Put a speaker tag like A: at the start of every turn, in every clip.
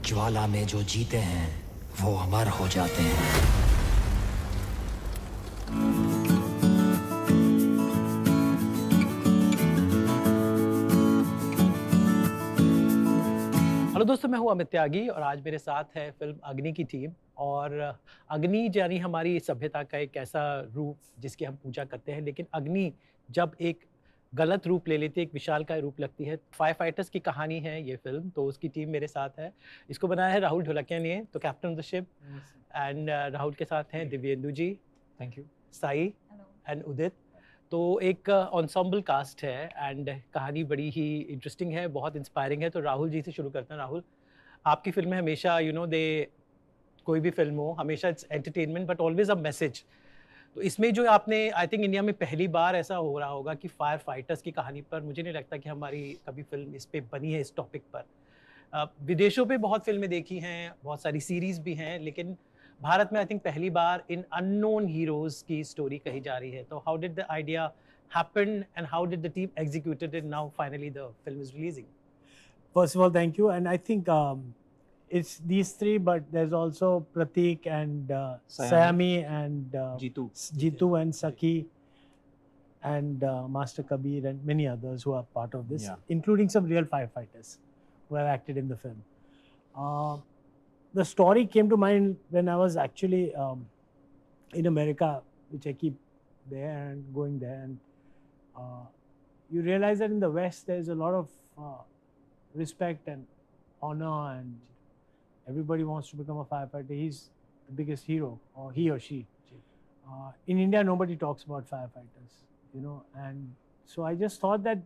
A: ज्वाला में जो जीते हैं वो अमर हो जाते हैं।
B: हेलो दोस्तों, मैं हूं अमित त्यागी और आज मेरे साथ है फिल्म अग्नि की टीम। और अग्नि यानी हमारी सभ्यता का एक ऐसा रूप जिसकी हम पूजा करते हैं, लेकिन अग्नि जब एक गलत रूप ले लेती है, एक विशालकाय रूप लगती है। फायर फाइटर्स की कहानी है ये फिल्म, तो उसकी टीम मेरे साथ है। इसको बनाया है राहुल ढोलकिया ने, तो captain of the ship. And Rahul के साथ हैं दिव्येंदु जी,
C: थैंक यू,
B: साई एंड उदित। तो एक एंसेम्बल कास्ट है एंड कहानी बड़ी ही इंटरेस्टिंग है, बहुत इंस्पायरिंग है। तो राहुल जी से शुरू करते हैं। राहुल, आपकी फिल्में हमेशा दे कोई भी फिल्म हो, हमेशा it's entertainment but always a message. तो इसमें जो आपने, आई थिंक इंडिया में पहली बार ऐसा हो रहा होगा कि फायर फाइटर्स की कहानी पर, मुझे नहीं लगता कि हमारी कभी फिल्म इस पे बनी है, इस टॉपिक पर। विदेशों पे बहुत फिल्में देखी हैं, बहुत सारी सीरीज भी हैं, लेकिन भारत में आई थिंक पहली बार इन अननोन हीरोज की स्टोरी कही जा रही है। तो how did the idea happen and how did the team executed it, now finally the film is releasing?
D: First of all, thank you. And I think it's these three, but there's also Pratik and Sayami and Jitu and Saki and Master Kabir and many others who are part of this, including some real firefighters who have acted in the film. The story came to mind when I was actually in America, which I keep there and going there. And you realize that in the West, there's a lot of respect and honor, and everybody wants to become a firefighter. He's the biggest hero, or he or she. In India, nobody talks about firefighters, and so I just thought that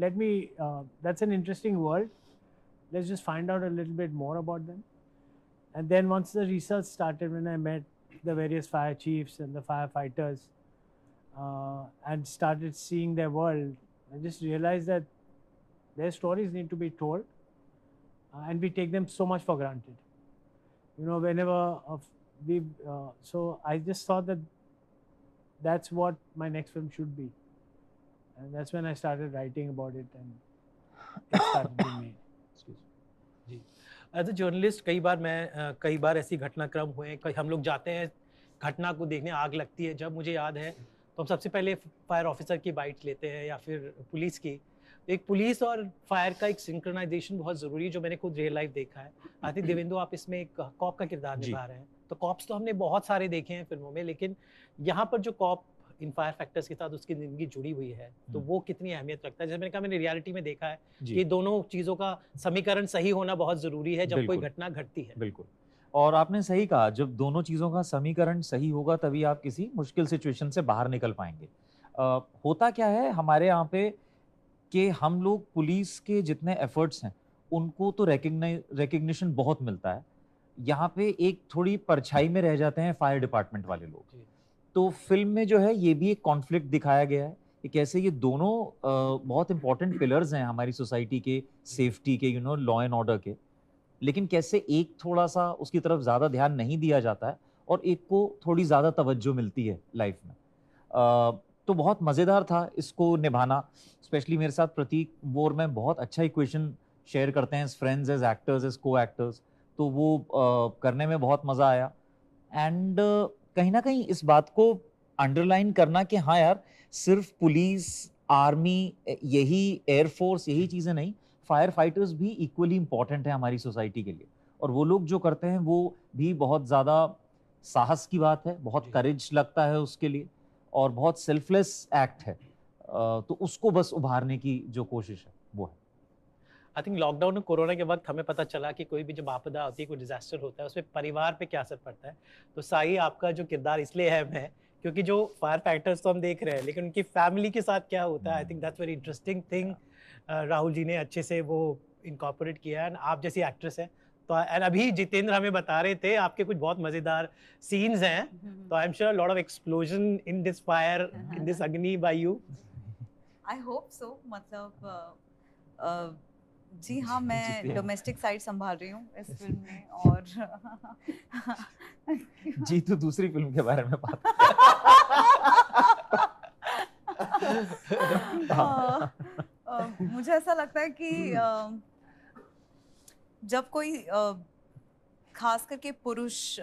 D: let me, that's an interesting world. Let's just find out a little bit more about them. And then once the research started, when I met the various fire chiefs and the firefighters and started seeing their world, I just realized that their stories need to be told, and we take them so much for granted. Whenever so I just thought that that's what my next film should be, and that's when I started writing about it, and it started being made.
B: जी, as a journalist कई बार ऐसी घटनाक्रम हुए, हम लोग जाते हैं घटना को देखने, आग लगती है जब, मुझे याद है, तो हम सबसे पहले फायर ऑफिसर की बाइट लेते हैं या फिर पुलिस की। एक पुलिस और फायर का एक सिंक्रोनाइजेशन बहुत ज़रूरी है, जो मैंने खुद रियल लाइफ देखा है। आई थिंक देवेंदु, आप इसमें एक कॉप का किरदार निभा रहे हैं। तो कॉप्स तो हमने बहुत सारे देखे हैं फिल्मों में, लेकिन यहाँ पर जो कॉप इन फायर फैक्टर्स के साथ उसकी ज़िंदगी जुड़ी हुई है, तो वो कितनी अहमियत रखता है। जैसे मैंने कहा, मैंने रियलिटी में देखा है कि दोनों चीज़ों का समीकरण सही होना बहुत ज़रूरी है जब कोई घटना घटती है।
C: बिल्कुल। और आपने सही कहा, जब दोनों चीज़ों का समीकरण सही होगा तभी आप किसी मुश्किल सिचुएशन से बाहर निकल पाएंगे। होता क्या है हमारे यहाँ पे कि हम लोग पुलिस के जितने एफर्ट्स हैं उनको तो रिकग्निशन बहुत मिलता है, यहाँ पे एक थोड़ी परछाई में रह जाते हैं फायर डिपार्टमेंट वाले लोग। तो फिल्म में जो है ये भी एक कॉन्फ्लिक्ट दिखाया गया है कि कैसे ये दोनों बहुत इंपॉर्टेंट पिलर्स हैं हमारी सोसाइटी के, सेफ्टी के, लॉ एंड ऑर्डर के, लेकिन कैसे एक थोड़ा सा उसकी तरफ ज़्यादा ध्यान नहीं दिया जाता है और एक को थोड़ी ज़्यादा तवज्जो मिलती है लाइफ में। तो बहुत मज़ेदार था इसको निभाना, स्पेशली मेरे साथ प्रतीक वो और मैं बहुत अच्छा इक्वेशन शेयर करते हैं as friends, as actors, as co actors, तो वो करने में बहुत मज़ा आया। एंड कहीं ना कहीं इस बात को अंडरलाइन करना कि हाँ यार, सिर्फ पुलिस, आर्मी, यही एयरफोर्स, यही चीज़ें नहीं, फायर फाइटर्स भी इक्वली इम्पॉर्टेंट है हमारी सोसाइटी के लिए। और वो लोग जो करते हैं वो भी बहुत ज़्यादा साहस की बात है, बहुत करेज लगता है उसके लिए, और बहुत सेल्फलेस एक्ट है। तो उसको बस उभारने की जो कोशिश है वो है।
B: आई थिंक लॉकडाउन और कोरोना के वक्त हमें पता चला कि कोई भी जब आपदा होती है, कोई डिजास्टर होता है, उसमें परिवार पे क्या असर पड़ता है। तो साई, आपका जो किरदार इसलिए अहम है क्योंकि जो फायर फाइटर्स तो हम देख रहे हैं, लेकिन उनकी फैमिली के साथ क्या होता है, I think that's very interesting thing. Rahul ji ने अच्छे से वो इनकॉर्पोरेट किया है। आप जैसी एक्ट्रेस है तो, एंड अभी जितेंद्र हमें बता रहे थे आपके कुछ बहुत मजेदार सीन्स हैं, तो I am sure lot of explosion in this fire, in this Agni by you.
E: I hope so. मतलब जी हाँ, मैं डोमेस्टिक साइड संभाल रही हूँ इस फिल्म में। और
C: जी, तो दूसरी फिल्म के बारे में बात
E: मुझे ऐसा लगता है कि जब कोई खास करके पुरुष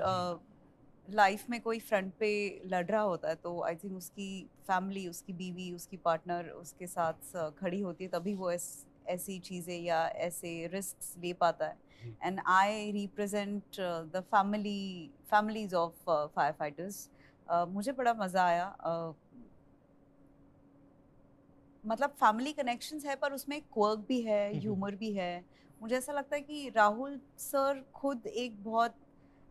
E: लाइफ में कोई फ्रंट पे लड़ रहा होता है तो आई थिंक उसकी फैमिली, उसकी बीवी, उसकी पार्टनर उसके साथ खड़ी होती है, तभी वो ऐसी चीज़ें या ऐसे रिस्क्स ले पाता है. And I represent the families of fire fighters. मुझे बड़ा मज़ा आया. मतलब फैमिली कनेक्शंस है पर उसमें क्वर्क भी है, ह्यूमर भी है. मुझे ऐसा लगता है कि राहुल सर खुद एक बहुत,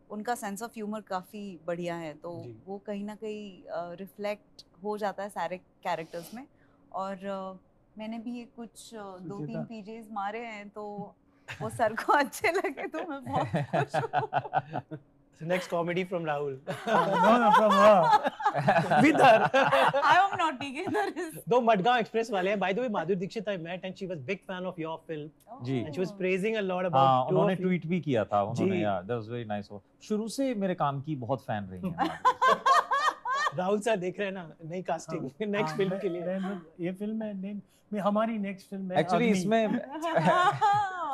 E: उनका सेंस ऑफ ह्यूमर काफ़ी बढ़िया है, तो वो कहीं ना कहीं रिफ्लेक्ट हो जाता है सारे कैरेक्टर्स में. और मैंने भी ये कुछ 2-3 पीजेस मारे हैं तो वो सर को अच्छे लगे तो मैं बहुत खुश हूँ.
B: So next comedy from Rahul.
D: No, from her.
B: With her.
E: I am not taking the risk.
B: दो मडगांव एक्सप्रेस वाले हैं. By the way, Madhuri Dixit I met and she was big fan of your film.
C: जी.
B: And she was praising a lot
C: हाँ,
B: about two
C: उन्होंने
B: of you.
C: Tweet भी किया था उन्होंने.
B: जी.
C: यार, that was very nice. शुरू से मेरे काम की बहुत फैन रही हैं.
B: राहुल सर देख रहे हैं ना नई कास्टिंग नेक्स्ट फिल्म के लिए.
D: ये फिल्म है हमारी नेक्स्ट फिल्म है.
C: Actually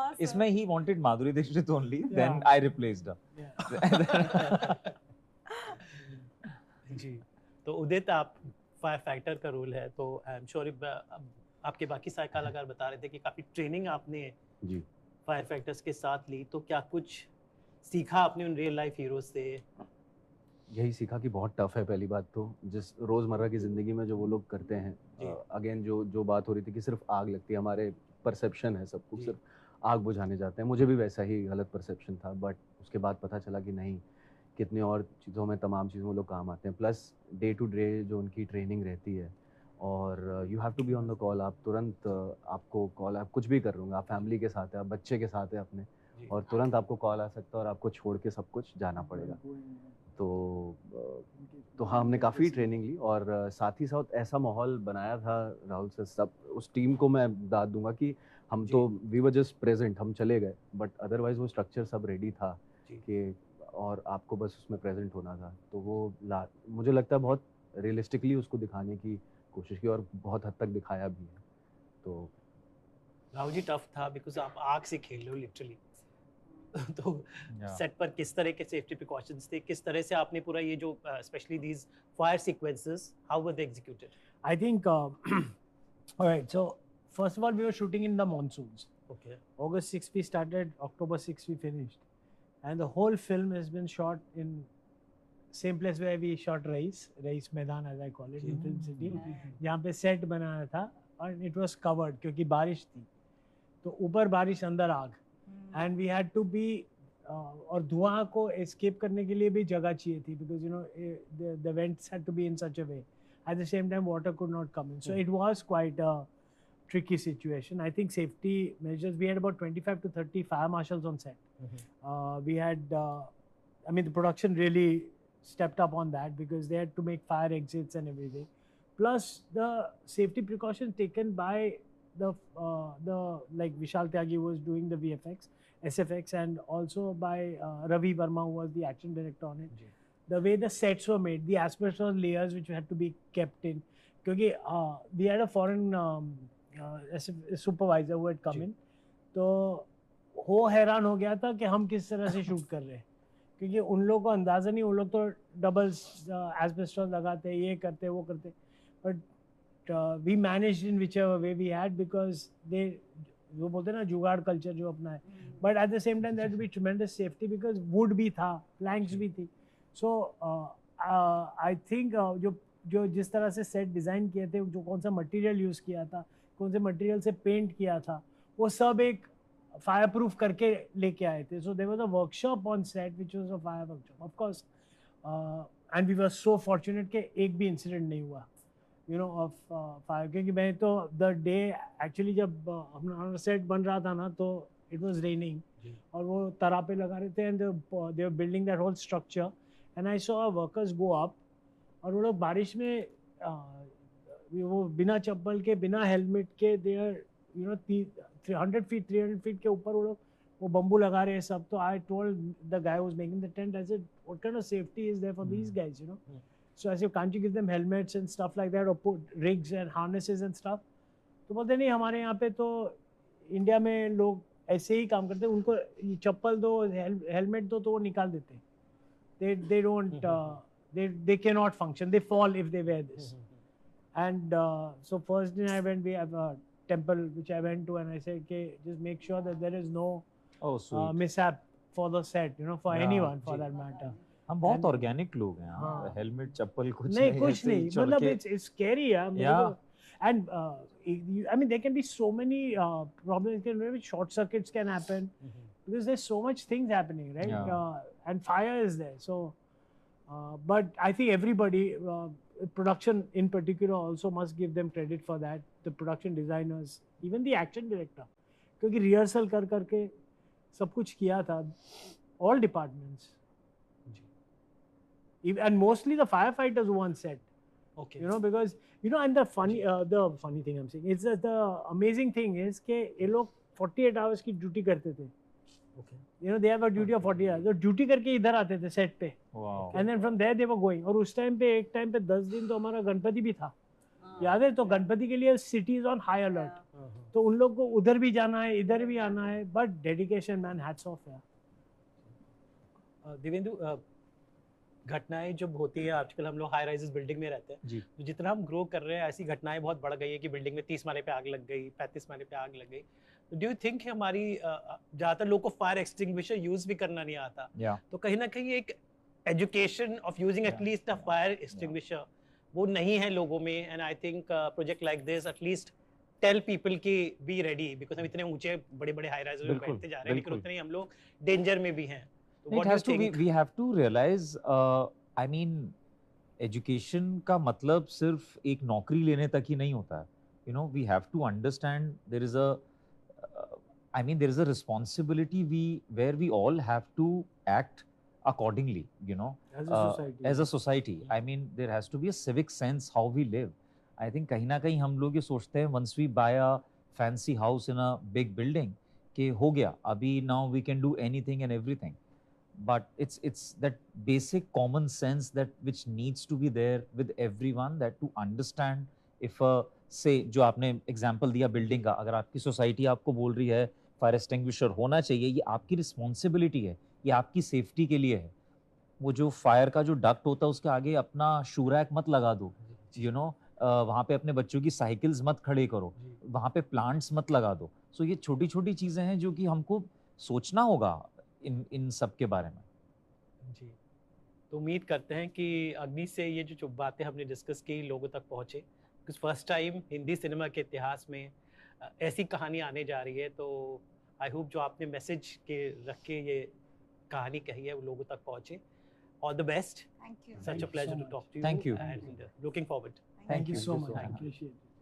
E: Awesome.
C: इसमें ही wanted Madhuri Dixit only, then I replaced her.
B: जी. तो उदित, आप फायर फाइटर का रोल है तो आई एम श्योर आपके बाकी सारे कलाकार बता रहे थे कि काफी ट्रेनिंग आपने
F: जी
B: फायर फाइटर्स के साथ ली, तो क्या कुछ सीखा आपने उन रियल लाइफ हीरो से?
F: यही सीखा कि बहुत टफ है. पहली बात तो जिस रोज़मर्रा की ज़िंदगी में जो वो लोग करते
B: जी.
F: हैं, अगेन जो बात हो रही थी कि सिर्फ आग लगती है, हमारे परसेप्शन है सब कुछ
B: जी.
F: सिर्फ आग बुझाने जाते हैं. मुझे भी वैसा ही गलत परसेप्शन था, बट उसके बाद पता चला कि नहीं, कितनी और चीज़ों में, तमाम चीज़ों में लोग काम आते हैं. प्लस डे टू डे जो उनकी ट्रेनिंग रहती है, और you have to be on the call. आप तुरंत, आपको कॉल, आप कुछ भी कर रहे हो, आप फैमिली के साथ है, आप बच्चे के साथ है अपने,
B: जी.
F: और तुरंत आपको कॉल आ सकता है और आपको छोड़ के सब कुछ जाना पड़ेगा. तो हाँ, हमने काफ़ी ट्रेनिंग ली, और साथ ही साथ ऐसा माहौल बनाया था राहुल से. सब उस टीम को मैं दाद दूंगा कि हम
B: जी.
F: तो वी वर जस्ट प्रेजेंट, हम चले गए, बट अदरवाइज वो स्ट्रक्चर सब रेडी था
B: जी.
F: कि, और आपको बस उसमें प्रेजेंट होना था. तो वो मुझे लगता है बहुत रियलिस्टिकली उसको दिखाने की कोशिश की, और बहुत हद तक दिखाया भी है. तो
B: राहुल जी, टफ था बिकॉज आप आग से खेल रहे हो लिटरली. तो
C: Yeah.
B: सेट पर किस तरह के सेफ्टी प्रिकॉशंस थे, किस तरह से आपने पूरा ये जो specially these fire sequences, how were they executed?
D: I think, all right, so first of all, we were shooting in the monsoons.
B: Okay.
D: August 6th we started, October 6th we finished. And the whole film has been shot in same place where we shot Rais Maidan, as I call it, in Film City. जहाँ पे set बनाया था, and it was covered क्योंकि बारिश थी. तो ऊपर बारिश, अंदर आग. And we had to be, और धुआं को escape करने के लिए भी जगह चाहिए थी, because you know the vents had to be in such a way. At the same time, water could not come in. So it was quite a tricky situation. I think safety measures, we had about 25 to 30 fire marshals on set. We had, I mean, the production really stepped up on that because they had to make fire exits and everything. Plus the safety precautions taken by the like Vishal Tyagi was doing the VFX, SFX, and also by Ravi Verma, who was the action director on it. The way the sets were made, the asbestos layers which had to be kept in, क्योंकि we had a foreign supervisor who had come in, तो वो हैरान हो गया था कि हम किस तरह से शूट कर रहे हैं, क्योंकि उन लोगों को अंदाज़ा नहीं, उन लोग तो डबल एस्बेस्टॉस लगाते, ये करते, वो करते, but we managed in whichever way we had, because they, वो बोलते हैं ना जुगाड़ कल्चर जो अपना है, but at the same time that be tremendous safety because wood भी था, प्लैंक्स भी थी. सो आई थिंक जो जिस तरह से सेट डिज़ाइन किए थे, जो कौन सा मटेरियल यूज़ किया था, कौन से मटेरियल से पेंट किया था, वो सब एक फायर प्रूफ करके लेके आए थे. So there was a workshop on set which was a fire workshop of course, and we were so fortunate कि एक भी इंसिडेंट नहीं हुआ, यू नो, ऑफ फायर. क्योंकि मैं तो द डे एक्चुअली जब हमारा सेट बन रहा था ना, तो इट वाज रेनिंग और वो तरापे लगा रहे थे, and they were building that whole structure, and I saw workers go up, और वो लोग बारिश में वो बिना चप्पल के, बिना हेलमेट के, they are, you know, 300 feet के ऊपर वो बम्बू लगा रहे हैं सब. तो I told the guy who was making the tent, I said what kind of safety is there for these guys, you know. So I said, can't you give them helmets and stuff like that, or put rigs and harnesses and stuff? तो बोलते नहीं, हमारे यहाँ पे तो India में लोग ऐसे ही काम करते हैं, उनको ये चप्पल दो, हेलमेट दो तो वो निकाल देते हैं. They don't they cannot function. They fall if they wear this. And so first day I went, we have a temple which I went to, and I said, okay, just make sure that there is no
C: Oh, sweet.
D: mishap for the set, for
C: Yeah,
D: anyone for
C: ji.
D: that matter.
C: हम बहुत
D: And-
C: organic लोग हैं.
D: हाँ.
C: Helmet चप्पल कुछ
D: नहीं कुछ
C: ऐसे ही
D: नहीं,
C: चल
D: मतलब
C: के-
D: it's scary, yeah.
C: Yeah.
D: And I mean there can be so many problems. Maybe short circuits can happen because there's so much things happening, right?
C: Yeah.
D: And fire is there. So, but I think everybody, production in particular, also must give them credit for that. The production designers, even the action director, क्योंकि rehearsal कर करके सब कुछ किया था. All departments. And mostly the firefighters who on set.
B: Okay.
D: Because and the funny thing I'm saying, it's that the amazing thing is कि ये लोग 48 hours की ड्यूटी करते थे.
B: Okay.
D: They have a duty of 40 hours. तो duty करके इधर आते थे सेट पे,
C: Wow.
D: and then from there they were going. और उस टाइम पे एक टाइम पे 10 दिन तो हमारा गणपति भी था, याद है? तो गणपति के लिए city is on high alert, तो उन लोग को उधर भी जाना है, इधर भी आना है, but dedication man, hats off है.
B: दिवेंदु, घटनाएं जब होती है, आजकल हम लोग हाई राइजेस बिल्डिंग में रहते हैं,
C: जी.
B: तो जितना हम ग्रो कर रहे हैं ऐसी घटनाएं बहुत बढ़ गई है कि बिल्डिंग में 30 माले पे आग लग गई, 35 माले पे आग लग गई. डू यू थिंक हमारी ज़्यादातर लोग को फायर एक्सटिंग्विशर यूज़ भी करना नहीं आता,
C: Yeah.
B: तो कहीं ना कहीं एक education of using
C: Yeah.
B: At least a fire extinguisher वो नहीं है लोगों में. And I think project like this at least tell people की बी रेडी, बिकॉज हम इतने ऊंचे बड़े बड़े हाई राइज में
C: बिल्कुल,
B: बैठते जा रहे हैं, लेकिन
C: बिल्कुल.
B: उतने ही हम लोग डेंजर में भी हैं. तो
C: It
B: what do
C: has
B: you
C: to
B: think?
C: we have to realize I mean education का मतलब सिर्फ एक नौकरी लेने तक ही नहीं होता है. We have to understand there is a there is a responsibility where we all have to act accordingly,
D: As a society.
C: as a society. I mean there has to be a civic sense how we live. I think कहीं ना कहीं हम लोग ये सोचते हैं once we buy a fancy house in a big building कि हो गया अभी, now we can do anything and everything. But it's that basic common sense that which needs to be there with everyone, that to understand if say जो आपने example दिया building का, अगर आपकी सोसाइटी आपको बोल रही है फायर एक्सटिंग्विशर होना चाहिए, ये आपकी रिस्पॉन्सिबिलिटी है, ये आपकी सेफ्टी के लिए है. वो जो फायर का जो डक्ट होता है उसके आगे अपना शू रैक मत लगा दो, वहाँ पे अपने बच्चों की साइकिल्स मत खड़े करो, वहाँ पे प्लांट्स मत लगा दो. सो ये छोटी छोटी चीज़ें हैं जो कि हमको सोचना होगा इन सब के बारे में.
B: जी, तो उम्मीद करते हैं कि अग्नि से ये जो बातें हमने डिस्कस की लोगों तक पहुँचे, because first time Hindi cinema के इतिहास में ऐसी कहानी आने जा रही है. तो आई होप जो आपने मैसेज के रख के ये कहानी कही है वो लोगों तक पहुँचे. All the best.
E: Thank you.
B: Such a
D: you so
B: pleasure to
D: much.
B: talk to you.
C: Thank you.
B: And looking forward.
D: Thank you so
F: you
D: much.
F: so
D: I
F: much.
D: appreciate it.